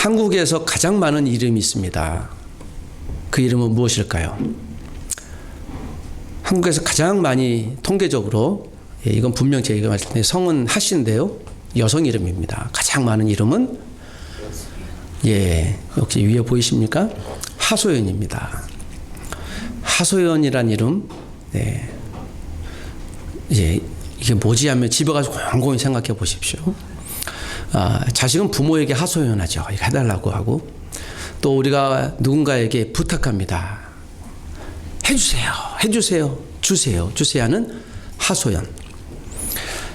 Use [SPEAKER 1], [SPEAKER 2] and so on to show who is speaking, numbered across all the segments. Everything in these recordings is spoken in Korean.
[SPEAKER 1] 한국에서 가장 많은 이름이 있습니다. 그 이름은 무엇일까요? 한국에서 가장 많이 통계적으로, 이건 분명 제가 말할 때 성은 하씨인데요. 여성 이름입니다. 가장 많은 이름은 역시 위에 보이십니까? 하소연입니다. 하소연이란 이름, 이게 뭐지 하면 집에 가서 곰곰이 생각해 보십시오. 자식은 부모에게 하소연하죠. 이거 해달라고 하고, 또 우리가 누군가에게 부탁합니다. 해주세요, 주세요 하는 하소연.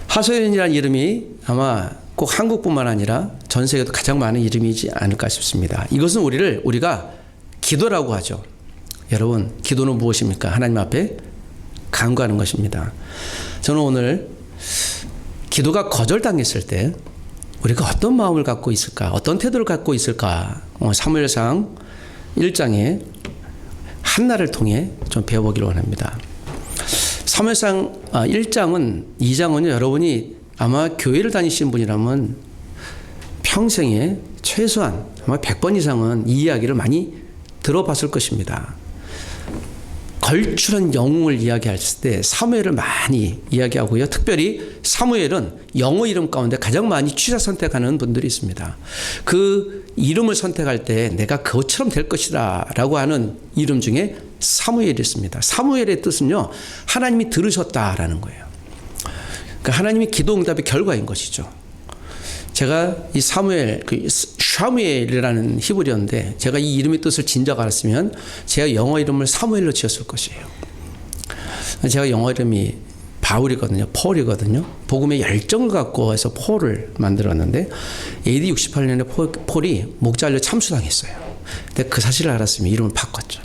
[SPEAKER 1] 하소연이라는 이름이 아마 꼭 한국뿐만 아니라 전 세계도 가장 많은 이름이지 않을까 싶습니다. 이것은 우리가 기도라고 하죠. 여러분, 기도는 무엇입니까? 하나님 앞에 간구하는 것입니다. 저는 오늘 기도가 거절당했을 때 우리가 어떤 마음을 갖고 있을까? 어떤 태도를 갖고 있을까? 사무엘상 1장에 한나를 통해 좀 배워보기로 원합니다. 사무엘상 2장은요, 여러분이 아마 교회를 다니신 분이라면 평생에 최소한 아마 100번 이상은 이 이야기를 많이 들어봤을 것입니다. 걸출한 영웅을 이야기할 때 사무엘을 많이 이야기하고요. 특별히 사무엘은 영어 이름 가운데 가장 많이 취사 선택하는 분들이 있습니다. 그 이름을 선택할 때 내가 그것처럼 될 것이다 라고 하는 이름 중에 사무엘이 있습니다. 사무엘의 뜻은요, 하나님이 들으셨다라는 거예요. 그러니까 하나님이 기도 응답의 결과인 것이죠. 제가 이 샤무엘이라는 히브리어인데, 제가 이 이름의 뜻을 진작 알았으면 제가 영어 이름을 사무엘로 지었을 것이에요. 제가 영어 이름이 바울이거든요. 폴이거든요. 복음의 열정을 갖고 해서 폴을 만들었는데, AD 68년에 폴이 목 잘려 참수당했어요. 근데 그 사실을 알았으면 이름을 바꿨죠.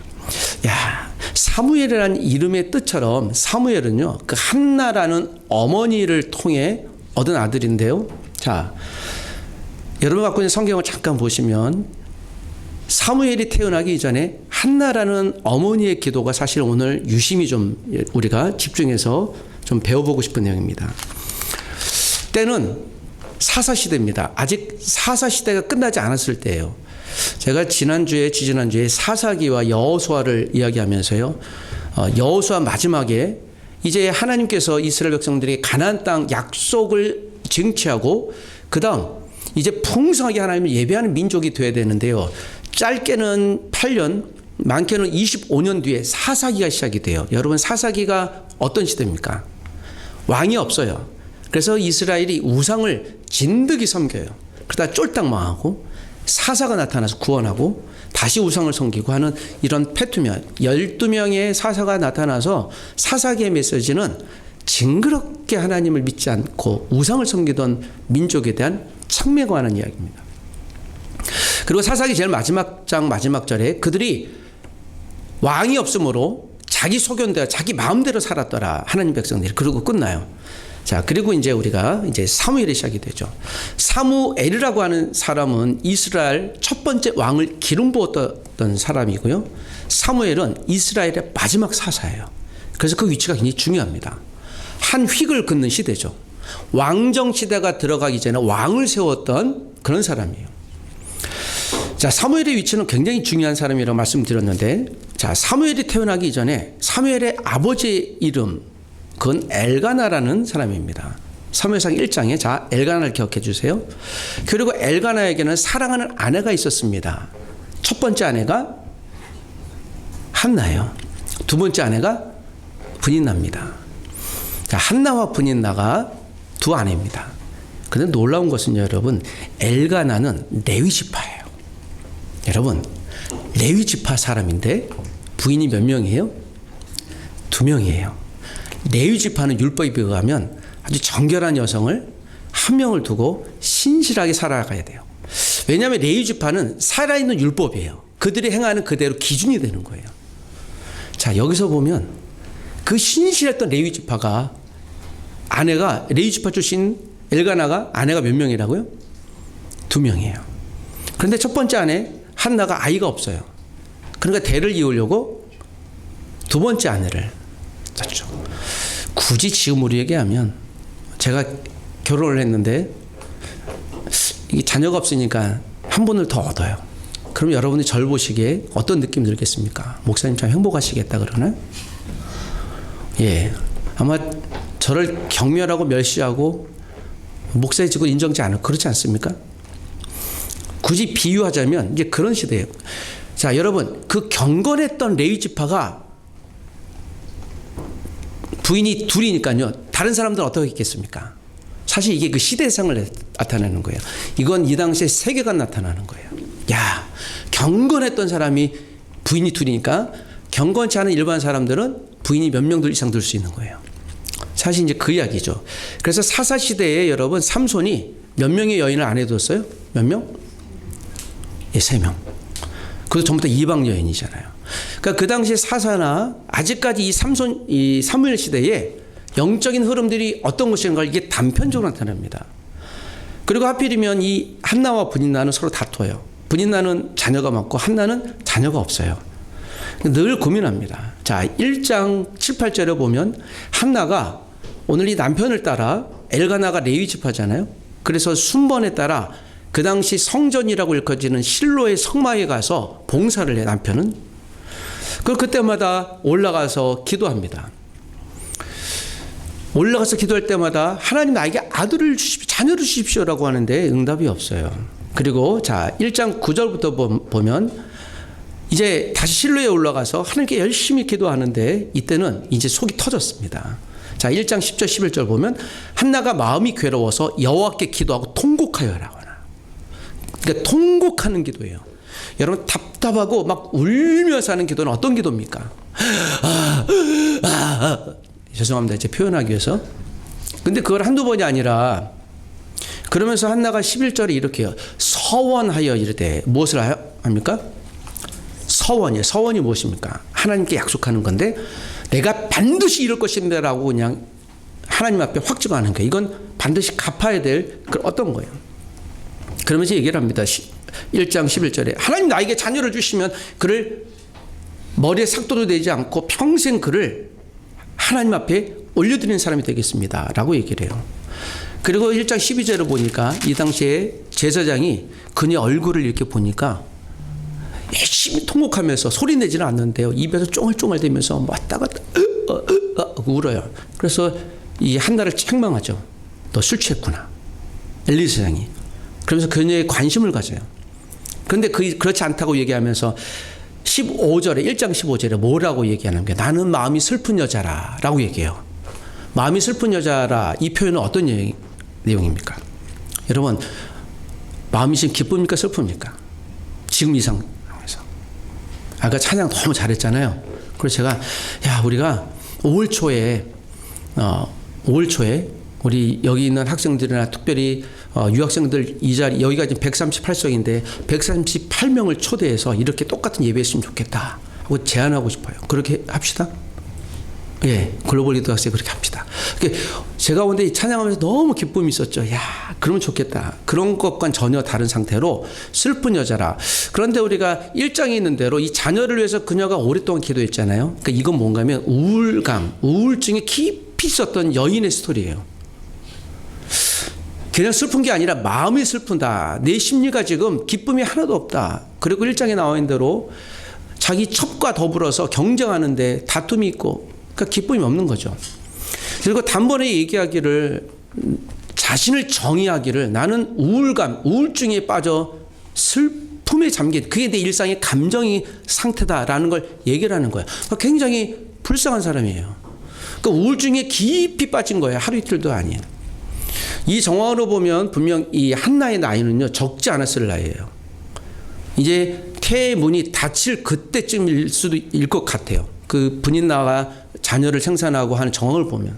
[SPEAKER 1] 사무엘이라는 이름의 뜻처럼 사무엘은요, 그 한나라는 어머니를 통해 얻은 아들인데요. 자, 여러분 갖고 있는 성경을 잠깐 보시면 사무엘이 태어나기 이전에 한나라는 어머니의 기도가 사실 오늘 유심히 좀 우리가 집중해서 좀 배워보고 싶은 내용입니다. 때는 사사시대입니다. 아직 사사시대가 끝나지 않았을 때예요. 제가 지지난주에 사사기와 여호수아를 이야기하면서요, 여호수아 마지막에 이제 하나님께서 이스라엘 백성들이 가나안 땅 약속을 쟁취하고 그 다음 이제 풍성하게 하나님을 예배하는 민족이 되어야 되는데요, 짧게는 8년, 많게는 25년 뒤에 사사기가 시작이 돼요. 여러분, 사사기가 어떤 시대입니까? 왕이 없어요. 그래서 이스라엘이 우상을 진득이 섬겨요. 그러다 쫄딱 망하고 사사가 나타나서 구원하고 다시 우상을 섬기고 하는 이런 패투면, 12명의 사사가 나타나서 사사기의 메시지는 징그럽게 하나님을 믿지 않고 우상을 섬기던 민족에 대한 책망에 관한 이야기입니다. 그리고 사사기 제일 마지막 장 마지막 절에 그들이 왕이 없으므로 자기 소견대로 자기 마음대로 살았더라, 하나님 백성들이. 그러고 끝나요. 자, 그리고 이제 우리가 사무엘이 시작이 되죠. 사무엘이라고 하는 사람은 이스라엘 첫 번째 왕을 기름 부었던 사람이고요. 사무엘은 이스라엘의 마지막 사사예요. 그래서 그 위치가 굉장히 중요합니다. 한 휙을 긋는 시대죠. 왕정 시대가 들어가기 전에 왕을 세웠던 그런 사람이에요. 자, 사무엘의 위치는 굉장히 중요한 사람이라고 말씀드렸는데, 자, 사무엘이 태어나기 전에 사무엘의 아버지의 이름, 그건 엘가나라는 사람입니다. 사무엘상 1장에 자, 엘가나를 기억해 주세요. 그리고 엘가나에게는 사랑하는 아내가 있었습니다. 첫 번째 아내가 한나예요. 두 번째 아내가 브닌나입니다. 자, 한나와 브닌나가 두 아내입니다. 그런데 놀라운 것은요, 여러분, 엘가나는 레위 지파예요. 여러분, 레위 지파 사람인데 부인이 몇 명이에요? 2명이에요. 레위 지파는 율법에 의하면 아주 정결한 여성을 한 명을 두고 신실하게 살아가야 돼요. 왜냐하면 레위 지파는 살아있는 율법이에요. 그들이 행하는 그대로 기준이 되는 거예요. 자, 여기서 보면 그 신실했던 레위 지파가 아내가 레위 지파 출신 엘가나가 아내가 몇 명이라고요? 2명이에요. 그런데 첫 번째 아내 한나가 아이가 없어요. 그러니까 대를 이으려고 두 번째 아내를 썼죠. 굳이 지금 우리에게 하면, 제가 결혼을 했는데 이게 자녀가 없으니까 한 분을 더 얻어요. 그럼 여러분이 절 보시기에 어떤 느낌이 들겠습니까? 목사님 참 행복하시겠다 그러나? 예, 아마 저를 경멸하고 멸시하고 목사의 직을 인정하지 않을, 그렇지 않습니까? 굳이 비유하자면 이제 그런 시대예요. 자, 여러분, 그 경건했던 레위 지파가 부인이 둘이니까요. 다른 사람들은 어떻게 했겠습니까? 사실 이게 그 시대상을 나타내는 거예요. 이건 이 당시에 세계관 나타나는 거예요. 야, 경건했던 사람이 부인이 둘이니까 경건치 않은 일반 사람들은 부인이 몇 명 이상 둘 수 있는 거예요. 사실 이제 그 이야기죠. 그래서 사사 시대에 여러분 삼손이 몇 명의 여인을 안 해뒀어요? 몇 명? 예, 3명. 그것도 전부 다 이방 여인이잖아요. 그러니까 그 당시 사사나 아직까지 이 사무엘 시대에 영적인 흐름들이 어떤 것인가 이게 단편적으로 나타납니다. 그리고 하필이면 이 한나와 브닌나는 서로 다퉈요. 브닌나는 자녀가 많고 한나는 자녀가 없어요. 늘 고민합니다. 자, 1장 7, 8절에 보면 한나가 오늘 이 남편을 따라 엘가나가 레위 지파잖아요. 그래서 순번에 따라 그 당시 성전이라고 일컬어지는 실로의 성막에 가서 봉사를 해, 남편은. 그리고 그때마다 올라가서 기도합니다. 올라가서 기도할 때마다 하나님 나에게 아들을 주십시오, 자녀를 주십시오라고 하는데 응답이 없어요. 그리고 자, 1장 9절부터 보면 이제 다시 실로에 올라가서 하나님께 열심히 기도하는데 이때는 이제 속이 터졌습니다. 자, 1장 10절 11절 보면 한나가 마음이 괴로워서 여호와께 기도하고 통곡하여라고 하나. 그러니까 통곡하는 기도예요. 여러분, 답답하고 막 울면서 하는 기도는 어떤 기도입니까? 죄송합니다. 제 표현하기 위해서. 근데 그걸 한두 번이 아니라 그러면서 한나가 11절에 이렇게 해요. 서원하여 이르되 무엇을 합니까? 서원이에요. 서원이 무엇입니까? 하나님께 약속하는 건데 내가 반드시 이룰 것인데라고 그냥 하나님 앞에 확증하는 거예요. 이건 반드시 갚아야 될 어떤 거예요. 그러면서 얘기를 합니다. 1장 11절에 하나님 나에게 자녀를 주시면 그를 머리에 삭도도 되지 않고 평생 그를 하나님 앞에 올려드리는 사람이 되겠습니다 라고 얘기를 해요. 그리고 1장 12절을 보니까 이 당시에 제사장이 그녀의 얼굴을 이렇게 보니까 열심히 통곡하면서 소리 내지는 않는데요. 입에서 쫑알쫑알대면서 왔다 갔다 울어요. 그래서 이 한나를 책망하죠. 너 술 취했구나. 엘리 제사장이. 그러면서 그녀의 관심을 가져요. 그런데 그렇지 않다고 얘기하면서 15절에 1장 15절에 뭐라고 얘기하는 게 나는 마음이 슬픈 여자라 라고 얘기해요. 마음이 슬픈 여자라 이 표현은 어떤 내용입니까? 여러분, 마음이 지금 기쁩니까 슬픕니까? 지금 이 상황에서. 아까 찬양 너무 잘했잖아요. 그래서 제가 우리가 5월 초에 우리 여기 있는 학생들이나 특별히 유학생들 이 자리 여기가 지금 138석인데 138명을 초대해서 이렇게 똑같은 예배했으면 좋겠다 하고 제안하고 싶어요. 그렇게 합시다. 예, 글로벌 리더 학생 그렇게 합시다. 제가 오늘 찬양하면서 너무 기쁨이 있었죠. 야, 그러면 좋겠다. 그런 것과는 전혀 다른 상태로 슬픈 여자라. 그런데 우리가 1장에 있는 대로 이 자녀를 위해서 그녀가 오랫동안 기도했잖아요. 그러니까 이건 뭔가 하면 우울증에 깊이 있었던 여인의 스토리예요. 그냥 슬픈 게 아니라 마음이 슬픈다. 내 심리가 지금 기쁨이 하나도 없다. 그리고 1장에 나와 있는 대로 자기 첩과 더불어서 경쟁하는데 다툼이 있고 그러니까 기쁨이 없는 거죠. 그리고 단번에 얘기하기를 자신을 정의하기를 나는 우울증에 빠져 슬픔에 잠긴 그게 내 일상의 감정의 상태다라는 걸 얘기를 하는 거예요. 그러니까 굉장히 불쌍한 사람이에요. 그러니까 우울증에 깊이 빠진 거예요. 하루 이틀도 아니에요. 이 정황으로 보면 분명 이 한나의 나이는요 적지 않았을 나이예요. 이제 태의 문이 닫힐 그때쯤일 것 같아요. 그 브닌나가 자녀를 생산하고 하는 정황을 보면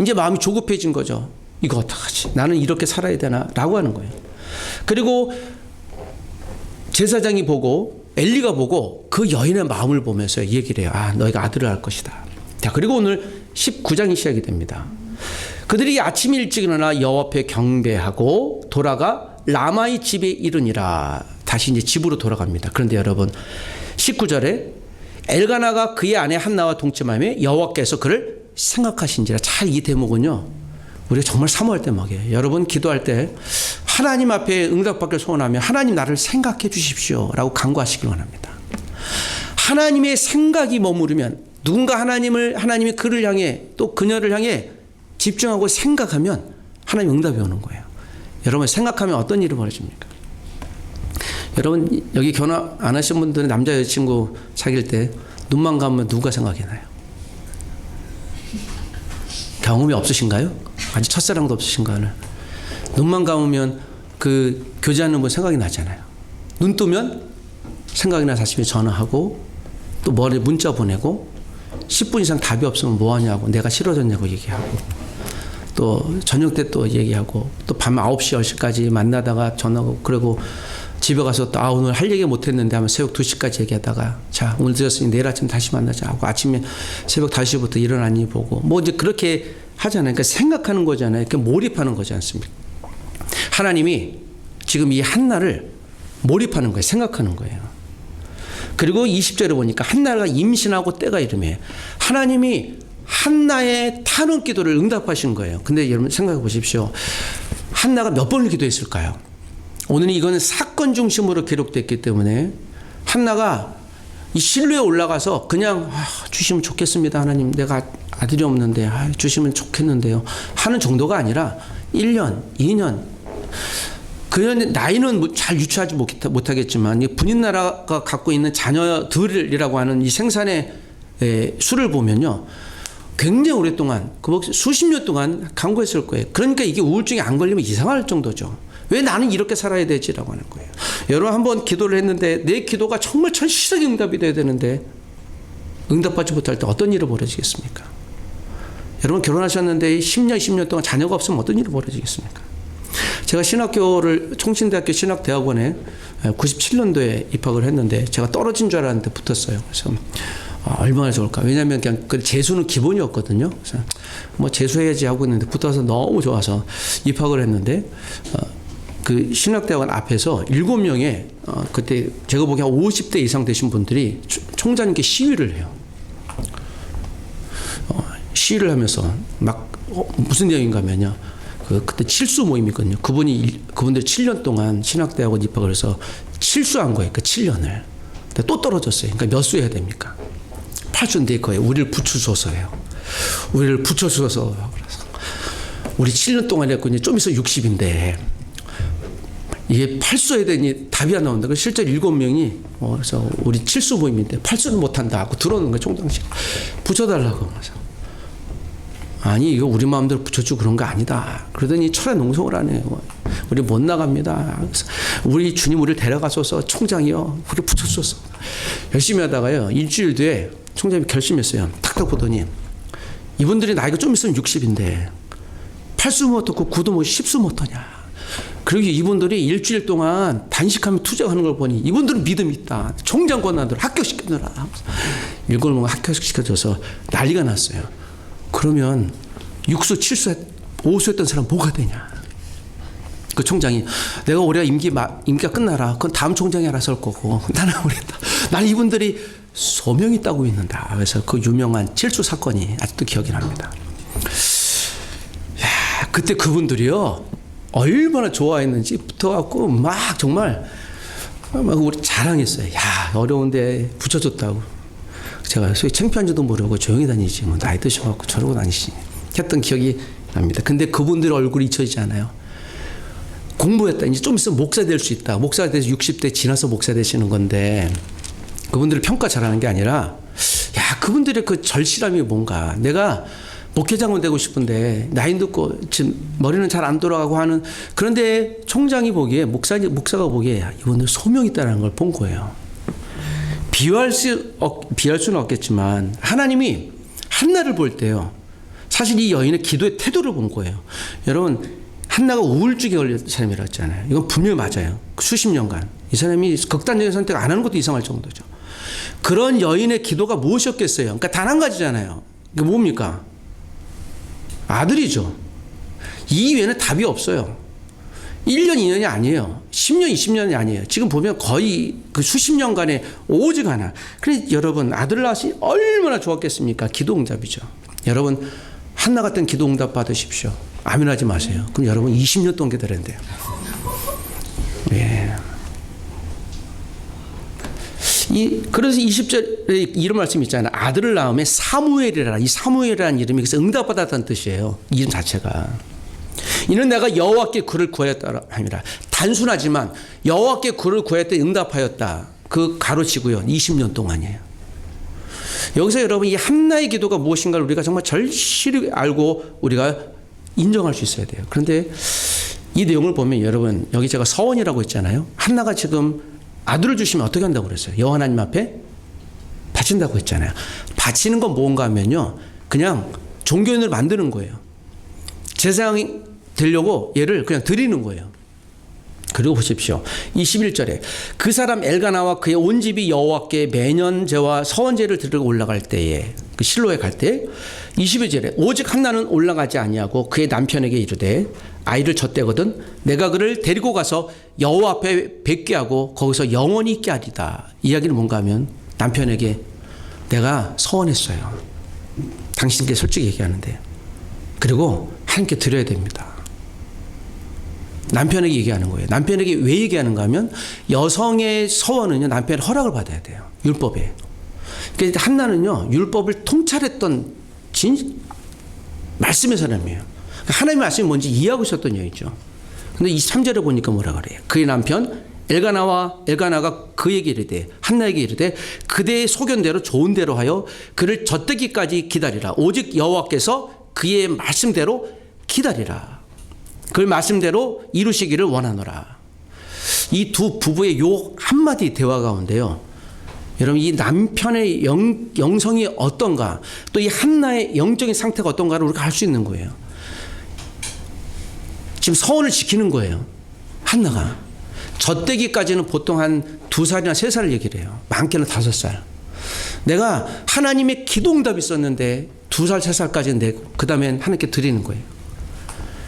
[SPEAKER 1] 이제 마음이 조급해진 거죠. 이거 어떡하지? 나는 이렇게 살아야 되나? 라고 하는 거예요. 그리고 제사장이 보고 엘리가 보고 그 여인의 마음을 보면서 얘기를 해요. 너희가 아들을 할 것이다. 자, 그리고 오늘 19장이 시작이 됩니다. 그들이 아침 일찍 일어나 여호와 앞에 경배하고 돌아가 라마의 집에 이르니라. 다시 이제 집으로 돌아갑니다. 그런데 여러분 19절에 엘가나가 그의 아내 한나와 동침하며 여호와께서 그를 생각하신지라. 이 대목은요 우리가 정말 사모할 대목이에요. 여러분 기도할 때 하나님 앞에 응답받기를 소원하며 하나님 나를 생각해 주십시오 라고 간구하시길 원합니다. 하나님의 생각이 머무르면 누군가 하나님이 그를 향해 또 그녀를 향해 집중하고 생각하면 하나님 응답이 오는 거예요. 여러분 생각하면 어떤 일이 벌어집니까? 여러분 여기 결혼 안 하신 분들은 남자 여자친구 사귈 때 눈만 감으면 누가 생각이 나요? 경험이 없으신가요? 아직 첫사랑도 없으신가요? 눈만 감으면 그 교제하는 분 생각이 나잖아요. 눈 뜨면 생각이 나서 아침에 전화하고 또 머리 문자 보내고 10분 이상 답이 없으면 뭐 하냐고 내가 싫어졌냐고 얘기하고 또 저녁 때 또 얘기하고 또 밤 9시 10시까지 만나다가 전화하고 그리고 집에 가서 또 오늘 할 얘기 못했는데 하면 새벽 2시까지 얘기하다가 자 오늘 늦었으니 내일 아침 다시 만나자 하고 아침에 새벽 5시부터 일어나니 보고 뭐 이제 그렇게 하잖아요. 그러니까 생각하는 거잖아요. 그러니까 몰입하는 거지 않습니까? 하나님이 지금 이 한나를 몰입하는 거예요. 생각하는 거예요. 그리고 20절에 보니까 한나가 임신하고 때가 이르매 하나님이 한나의 탄원 기도를 응답하신 거예요. 근데 여러분 생각해 보십시오. 한나가 몇 번을 기도했을까요? 오늘은 이거는 사건 중심으로 기록됐기 때문에 한나가 이 실로에 올라가서 그냥 주시면 좋겠습니다. 하나님 내가 아들이 없는데 주시면 좋겠는데요. 하는 정도가 아니라 1년, 2년 그녀의 나이는 잘 유추하지 못하겠지만 분인 나라가 갖고 있는 자녀들이라고 하는 이 생산의 수를 보면요. 굉장히 오랫동안 수십 년 동안 간구했을 거예요. 그러니까 이게 우울증이 안 걸리면 이상할 정도죠. 왜 나는 이렇게 살아야 되지라고 하는 거예요. 여러분 한번 기도를 했는데 내 기도가 정말 절실하게 응답이 돼야 되는데 응답받지 못할 때 어떤 일이 벌어지겠습니까? 여러분 결혼하셨는데 10년, 20년 동안 자녀가 없으면 어떤 일이 벌어지겠습니까? 제가 총신대학교 신학대학원에 97년도에 입학을 했는데 제가 떨어진 줄 알았는데 붙었어요. 그래서 얼마나 좋을까. 왜냐하면 그냥 재수는 기본이었거든요. 그래서 뭐 재수해야지 하고 있는데 붙어서 너무 좋아서 입학을 했는데 그 신학대학원 앞에서 7명의 그때 제가 보기에 한 50대 이상 되신 분들이 총장님께 시위를 해요. 시위를 하면서 막 무슨 내용인가 하면요. 그때 칠수 모임이거든요. 그분들 7년 동안 신학대학원 입학을 해서 칠수한 거예요. 그 7년을. 근데 또 떨어졌어요. 그러니까 몇 수 해야 됩니까? 8수인데 거예요. 우리를 붙여줘서요. 우리를 붙여줘서. 그래서 우리 7년 동안 했고 이제 좀 있어 60인데 이게 8수 해야 되니 답이 안 나온다. 실제 7명이 그래서 우리 7수 모임인데 8수는 못한다 하고 들어오는 거예요. 총장실. 붙여달라고. 그래서 아니 이거 우리 마음대로 붙여주고 그런 거 아니다. 그러더니 철회 농성을 하네요. 우리 못 나갑니다. 그래서 우리 주님 우리를 데려가소서 총장이요. 우리 붙여줘서 열심히 하다가요. 일주일 뒤에 총장님이 결심했어요. 탁탁 보더니 이분들이 나이가 좀 있으면 60인데 8수 못 얻고 9도 못 10수 못 하냐. 그리고 이분들이 일주일 동안 단식하며 투쟁하는 걸 보니 이분들은 믿음이 있다. 총장 권한대로 합격시켜줘라. 7명 합격시켜줘서 난리가 났어요. 그러면 6수, 7수, 5수 했던 사람 뭐가 되냐. 그 총장이 내가 올해 임기가 끝나라. 그건 다음 총장이 알아서 할 거고 나는 모르겠다. 나는 이분들이 소명이 따고 있는다. 그래서 그 유명한 7수 사건이 아직도 기억이 납니다. 야, 그때 그분들이요. 얼마나 좋아했는지 붙어갖고 막 정말 막 우리 자랑했어요. 야, 어려운데 붙여줬다고. 제가 소위 창피한지도 모르고 조용히 다니지 뭐 나이 드셔갖고 저러고 다니시 했던 기억이 납니다. 근데 그분들 얼굴이 잊혀지지 않아요. 공부했다. 이제 좀 있으면 목사 될 수 있다. 목사 돼서 60대 지나서 목사 되시는 건데 그분들을 평가 잘하는 게 아니라 야 그분들의 그 절실함이 뭔가 내가 목회장은 되고 싶은데 나이 듣고 지금 머리는 잘 안 돌아가고 하는 그런데 총장이 보기에 목사가 보기에 야, 이분들 소명이 있다는 걸 본 거예요. 비할 수는 없겠지만 하나님이 한나를 볼 때요. 사실 이 여인의 기도의 태도를 본 거예요. 여러분 한나가 우울증에 걸렸던 사람이라고 했잖아요. 이건 분명히 맞아요. 수십 년간. 이 사람이 극단적인 선택 안 하는 것도 이상할 정도죠. 그런 여인의 기도가 무엇이었겠어요? 그러니까 단 한 가지잖아요. 이게 뭡니까? 아들이죠. 이 이외에는 답이 없어요. 1년, 2년이 아니에요. 10년, 20년이 아니에요. 지금 보면 거의 그 수십 년간에 오직 하나. 그래 여러분 아들 낳으시 얼마나 좋았겠습니까? 기도 응답이죠. 여러분 한나 같은 기도 응답 받으십시오. 아멘하지 마세요. 그럼 여러분 20년 동안 기다려야 돼요. 예. 그래서 20절에 이런 말씀이 있잖아요. 아들을 낳음에 사무엘이라. 이 사무엘이라는 이름이 그래서 응답받았다는 뜻이에요. 이름 자체가. 이는 내가 여호와께 그를 구하였다 함이라. 단순하지만 여호와께 그를 구하였더니 응답하였다. 그 가로치고요. 20년 동안이에요. 여기서 여러분 이 한나의 기도가 무엇인가를 우리가 정말 절실히 알고 우리가 인정할 수 있어야 돼요. 그런데 이 내용을 보면 여러분 여기 제가 서원이라고 했잖아요. 한나가 지금 아들을 주시면 어떻게 한다고 그랬어요? 여호와 하나님 앞에 바친다고 했잖아요. 바치는 건 뭔가 하면요. 그냥 종교인을 만드는 거예요. 제사장이 되려고 얘를 그냥 드리는 거예요. 그리고 보십시오. 21절에 그 사람 엘가나와 그의 온 집이 여호와께 매년 제와 서원제를 드리고 올라갈 때에 그 실로에 갈 때 22절에 오직 한나는 올라가지 아니하고 그의 남편에게 이르되 아이를 젖대거든 내가 그를 데리고 가서 여호와 앞에 뵙게 하고 거기서 영원히 있게 하리다. 이야기는 뭔가 하면 남편에게 내가 서원했어요. 당신께 솔직히 얘기하는데 그리고 하나님께 드려야 됩니다. 남편에게 얘기하는 거예요. 남편에게 왜 얘기하는가 하면 여성의 서원은요 남편의 허락을 받아야 돼요. 율법에. 그러니까 한나는요 율법을 통찰했던 말씀의 사람이에요. 하나님의 말씀이 뭔지 이해하고 있었던 얘기죠. 근데 23절에 보니까 뭐라 그래요? 그의 남편 엘가나가 그에게 이르되 한나에게 이르되 그대의 소견대로 좋은 대로 하여 그를 젖되기까지 기다리라. 오직 여호와께서 그의 말씀대로 기다리라. 그 말씀대로 이루시기를 원하노라. 이 두 부부의 요 한마디 대화 가운데요. 여러분 이 남편의 영성이 어떤가 또 이 한나의 영적인 상태가 어떤가를 우리가 알 수 있는 거예요. 지금 서원을 지키는 거예요. 한나가. 젖되기까지는 보통 한 2살이나 3살 얘기를 해요. 많게는 5살. 내가 하나님의 기도응답이 있었는데 2살, 3살까지는 내고 그 다음엔 하나님께 드리는 거예요.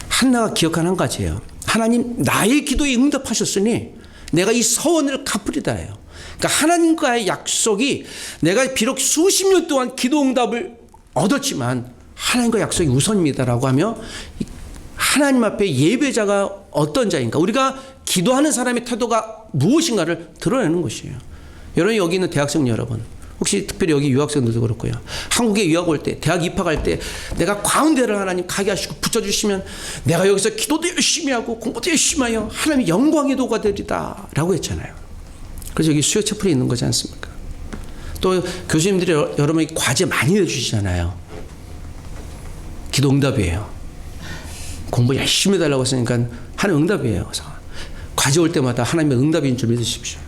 [SPEAKER 1] 한나가 기억한 한 가지예요. 하나님 나의 기도에 응답하셨으니 내가 이 서원을 갚으리다예요. 그러니까 하나님과의 약속이 내가 비록 수십 년 동안 기도응답을 얻었지만 하나님과 약속이 우선입니다라고 하며 하나님 앞에 예배자가 어떤 자인가 우리가 기도하는 사람의 태도가 무엇인가를 드러내는 것이에요. 여러분 여기 있는 대학생 여러분 혹시 특별히 여기 유학생들도 그렇고요. 한국에 유학 올 때 대학 입학할 때 내가 가운데를 하나님 가게 하시고 붙여주시면 내가 여기서 기도도 열심히 하고 공부도 열심히 하여 하나님의 영광의 도가 되리다 라고 했잖아요. 그래서 여기 수요 채플이 있는 거지 않습니까? 또 교수님들이 여러분이 과제 많이 내주시잖아요. 기도 응답이에요. 공부 열심히 해달라고 했으니까 하나님 응답이에요. 그래서 과제 올 때마다 하나님의 응답인 줄 믿으십시오.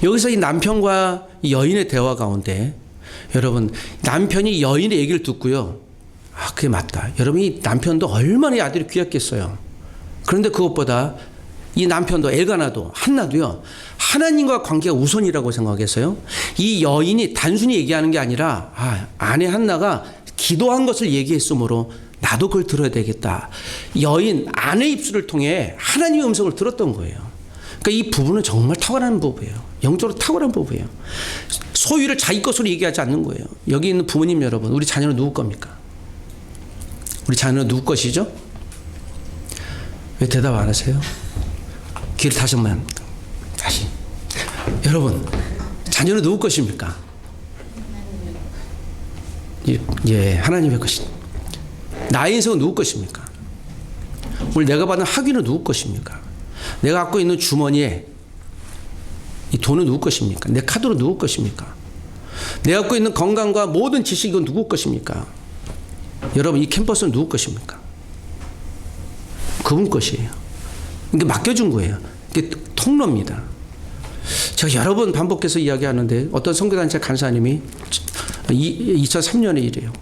[SPEAKER 1] 여기서 이 남편과 이 여인의 대화 가운데 여러분 남편이 여인의 얘기를 듣고요. 아 그게 맞다. 여러분 이 남편도 얼마나 이 아들이 귀했겠어요. 그런데 그것보다 이 남편도 엘가나도 한나도요. 하나님과 관계가 우선이라고 생각해서요. 이 여인이 단순히 얘기하는 게 아니라 아내 한나가 기도한 것을 얘기했으므로 나도 그걸 들어야 되겠다. 여인 아내 입술을 통해 하나님의 음성을 들었던 거예요. 그러니까 이 부부는 정말 탁월한 부부예요. 영적으로 탁월한 부부예요. 소유를 자기 것으로 얘기하지 않는 거예요. 여기 있는 부모님 여러분, 우리 자녀는 누구 겁니까? 우리 자녀는 누구 것이죠? 왜 대답 안 하세요? 귀를 다시 한번 다시. 여러분, 자녀는 누구 것입니까? 예, 하나님의 것입니다. 나의 인생은 누구 것입니까? 오늘 내가 받는 학위는 누구 것입니까? 내가 갖고 있는 주머니에 이 돈은 누구 것입니까? 내 카드는 누구 것입니까? 내가 갖고 있는 건강과 모든 지식은 누구 것입니까? 여러분 이 캠퍼스는 누구 것입니까? 그분 것이에요. 이게 맡겨준 거예요. 이게 통로입니다. 제가 여러 번 반복해서 이야기하는데 어떤 선교단체 간사님이 2003년의 일이에요.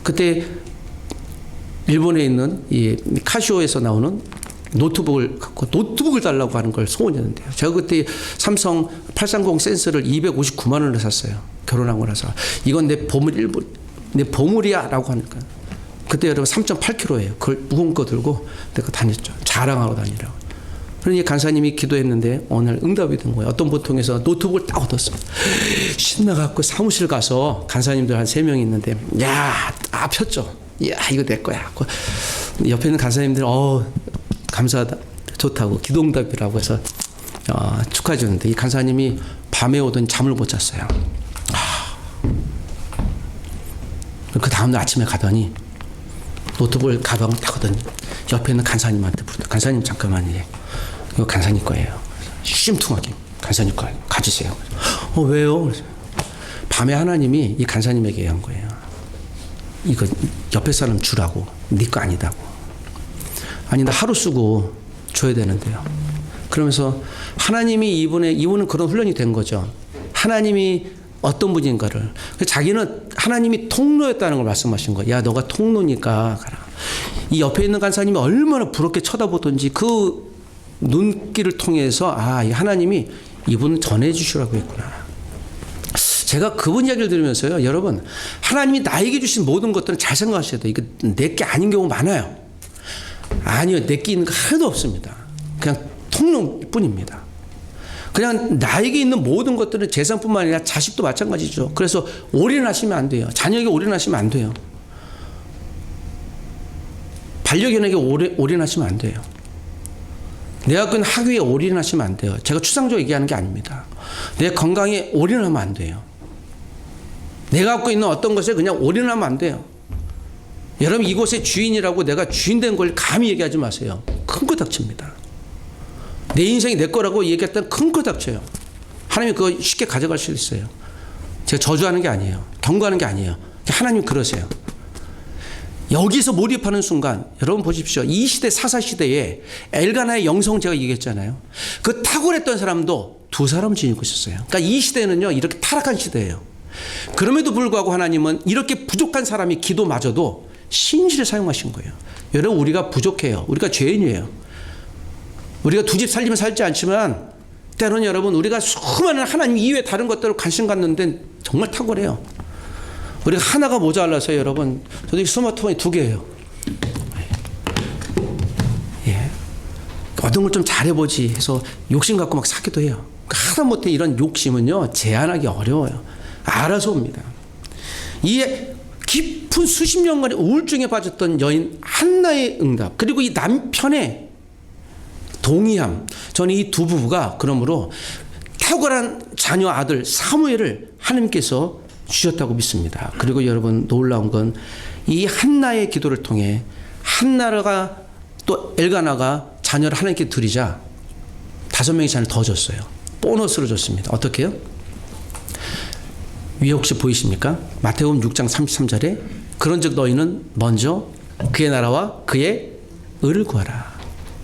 [SPEAKER 1] 그때 일본에 있는 이 카시오에서 나오는 노트북을 갖고 노트북을 달라고 하는 걸 소원했는데요. 제가 그때 삼성 830 센서를 259만 원을 샀어요. 결혼하고 나서. 이건 내 보물 일부, 내 보물이야 라고 하니까. 그때 여러분 3.8kg예요. 그걸 무거운 거 들고 내가 다녔죠. 자랑하고 다니라고. 그러니 간사님이 기도했는데 오늘 응답이 된 거예요. 어떤 보통에서 노트북을 딱 얻었어요. 신나갖고 사무실 가서 간사님들 한 3명 있는데 야, 폈죠. 야, 이거 내 거야. 옆에 있는 간사님들 감사하다. 좋다고 기도응답이라고 해서 축하해 주는데 이 간사님이 밤에 오더니 잠을 못 잤어요. 그 다음날 아침에 가더니 노트북을 가방을 딱 하더니 옆에 있는 간사님한테 부르다. 간사님 잠깐만요. 이거 간사님 거예요. 심퉁하게 간사님 거 가지세요. 왜요? 밤에 하나님이 이 간사님에게 얘기한 거예요. 이거 옆에 사람 주라고. 네 거 아니다고. 아니 나 하루 쓰고 줘야 되는데요. 그러면서 하나님이 이분은 그런 훈련이 된 거죠. 하나님이 어떤 분인가를. 자기는 하나님이 통로였다는 걸 말씀하신 거예요. 야, 너가 통로니까 가라. 이 옆에 있는 간사님이 얼마나 부럽게 쳐다보던지 그 눈길을 통해서 이 하나님이 이분을 전해주시라고 했구나. 제가 그분 이야기를 들으면서요. 여러분, 하나님이 나에게 주신 모든 것들은 잘 생각하셔야 돼요. 이거 내게 아닌 경우 많아요. 아니요. 내게 있는 거 하나도 없습니다. 그냥 통로뿐입니다. 그냥 나에게 있는 모든 것들은 재산뿐만 아니라 자식도 마찬가지죠. 그래서 올인하시면 안 돼요. 자녀에게 올인하시면 안 돼요. 반려견에게 올인하시면 안 돼요. 내 갖고 있는 학위에 올인하시면 안 돼요. 제가 추상적으로 얘기하는 게 아닙니다. 내 건강에 올인하면 안 돼요. 내가 갖고 있는 어떤 것에 그냥 올인하면 안 돼요. 여러분 이곳의 주인이라고 내가 주인 된 걸 감히 얘기하지 마세요. 큰 거 닥칩니다. 내 인생이 내 거라고 얘기했다면 큰 거 닥쳐요. 하나님이 그거 쉽게 가져갈 수 있어요. 제가 저주하는 게 아니에요. 경고하는 게 아니에요. 하나님 그러세요. 여기서 몰입하는 순간 여러분 보십시오. 이 시대 사사시대에 엘가나의 영성 제가 얘기했잖아요. 그 탁월했던 사람도 두 사람 지니고 있었어요. 그러니까 이 시대는요 이렇게 타락한 시대예요. 그럼에도 불구하고 하나님은 이렇게 부족한 사람이 기도마저도 신실히 사용하신 거예요. 여러분 우리가 부족해요. 우리가 죄인이에요. 우리가 두 집 살림을 살지 않지만 때로는 여러분 우리가 수많은 하나님 이외에 다른 것들을 관심 갖는데 정말 탁월해요. 우리가 하나가 모자라서 여러분 저도 스마트폰이 2개예요. 예. 어떤 걸 좀 잘해보지 해서 욕심 갖고 막 사기도 해요. 하다못해 이런 욕심은요 제한하기 어려워요. 알아서 옵니다. 이 깊은 수십 년간의 우울증에 빠졌던 여인 한나의 응답 그리고 이 남편의 동의함. 저는 이 두 부부가 그러므로 탁월한 자녀 아들 사무엘을 하나님께서 주셨다고 믿습니다. 그리고 여러분 놀라운 건 이 한나의 기도를 통해 한나가 또 엘가나가 자녀를 하나님께 드리자 5명의 자녀를 더 줬어요. 보너스를 줬습니다. 어떻게 해요? 위에 혹시 보이십니까? 마태복음 6장 33절에 그런즉 너희는 먼저 그의 나라와 그의 의를 구하라.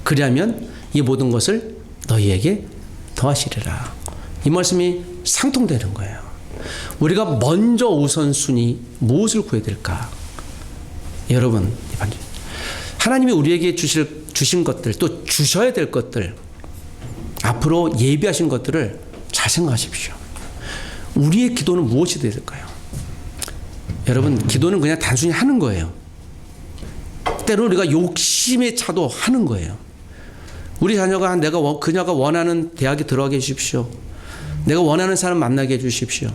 [SPEAKER 1] 그리하면 이 모든 것을 너희에게 더하시리라. 이 말씀이 상통되는 거예요. 우리가 먼저 우선순위 무엇을 구해야 될까? 여러분 하나님이 우리에게 주신 것들 또 주셔야 될 것들 앞으로 예비하신 것들을 잘 생각하십시오. 우리의 기도는 무엇이 되어야 될까요? 여러분 기도는 그냥 단순히 하는 거예요. 때로 우리가 욕심에 차도 하는 거예요. 우리 자녀가 그녀가 원하는 대학에 들어가게 해주십시오. 내가 원하는 사람 만나게 해주십시오.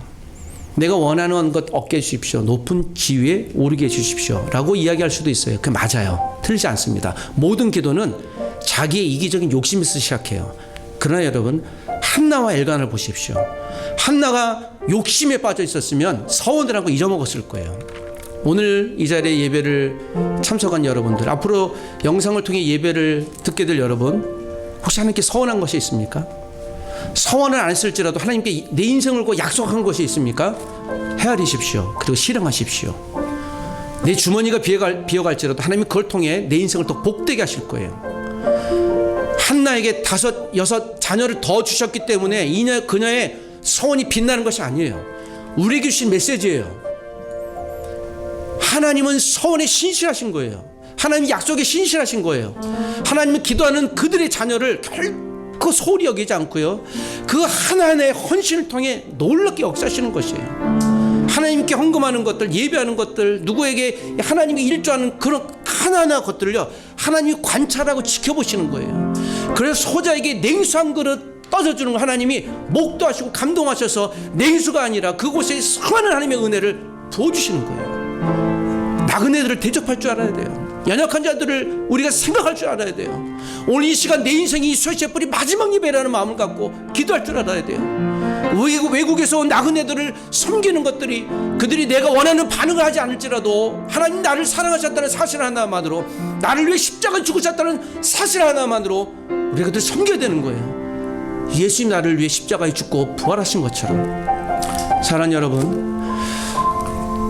[SPEAKER 1] 내가 원하는 것 얻게 해주십시오. 높은 지위에 오르게 해주십시오. 라고 이야기할 수도 있어요. 그게 맞아요. 틀리지 않습니다. 모든 기도는 자기의 이기적인 욕심에서 시작해요. 그러나 여러분 한나와 엘가나를 보십시오. 한나가 욕심에 빠져 있었으면 서원을 하고 잊어먹었을 거예요. 오늘 이 자리에 예배를 참석한 여러분들, 앞으로 영상을 통해 예배를 듣게 될 여러분, 혹시 하나님께 서원한 것이 있습니까? 서원을 안 했을지라도 하나님께 내 인생을 걸고 약속한 것이 있습니까? 헤아리십시오. 그리고 실행하십시오. 내 주머니가 비어갈지라도 하나님이 그걸 통해 내 인생을 더 복되게 하실 거예요. 한나에게 5, 6 자녀를 더 주셨기 때문에 그녀의 서원이 빛나는 것이 아니에요. 우리에게 주신 메시지예요. 하나님은 서원에 신실하신 거예요. 하나님 약속에 신실하신 거예요. 하나님은 기도하는 그들의 자녀를 결코 소홀히 여기지 않고요. 그 하나하나의 헌신을 통해 놀랍게 역사하시는 것이에요. 하나님께 헌금하는 것들, 예배하는 것들, 누구에게 하나님이 일조하는 그런 하나하나 것들을요, 하나님이 관찰하고 지켜보시는 거예요. 그래서 소자에게 냉수 한 그릇 떠서주는 거 하나님이 목도하시고 감동하셔서 냉수가 아니라 그곳에 수많은 하나님의 은혜를 부어주시는 거예요. 나그네들을 대접할 줄 알아야 돼요. 연약한 자들을 우리가 생각할 줄 알아야 돼요. 오늘 이 시간 내 인생이 이수의 뿌리 마지막 예배라는 마음을 갖고 기도할 줄 알아야 돼요. 외국에서 온 나그네들을 섬기는 것들이 그들이 내가 원하는 반응을 하지 않을지라도 하나님 나를 사랑하셨다는 사실 하나만으로, 나를 위해 십자가 죽으셨다는 사실 하나만으로 우리가 그들 섬겨야 되는 거예요. 예수님 나를 위해 십자가에 죽고 부활하신 것처럼. 사랑하는 여러분,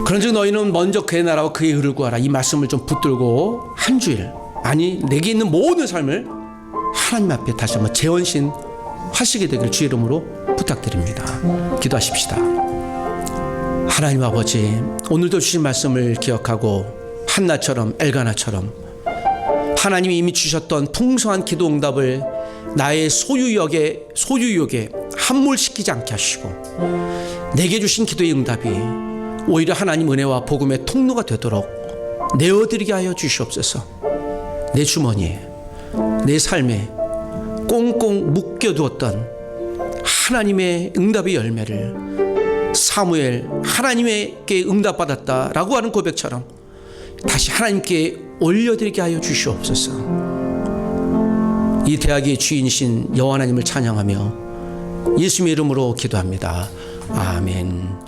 [SPEAKER 1] 그런즉 너희는 먼저 그의 나라와 그의 의를 구하라. 이 말씀을 좀 붙들고 한 주일, 아니 내게 있는 모든 삶을 하나님 앞에 다시 한번 재원신 하시게 되길 주의 이름으로 부탁드립니다. 기도하십시다. 하나님 아버지, 오늘도 주신 말씀을 기억하고 한나처럼 엘가나처럼 하나님이 이미 주셨던 풍성한 기도 응답을 나의 소유욕에 함몰시키지 않게 하시고, 내게 주신 기도의 응답이 오히려 하나님 은혜와 복음의 통로가 되도록 내어드리게 하여 주시옵소서. 내 주머니에, 내 삶에 꽁꽁 묶여두었던 하나님의 응답의 열매를 사무엘 하나님께 응답받았다라고 하는 고백처럼 다시 하나님께 올려드리게 하여 주시옵소서. 이 대학의 주인이신 여호와 하나님을 찬양하며 예수님의 이름으로 기도합니다. 아멘.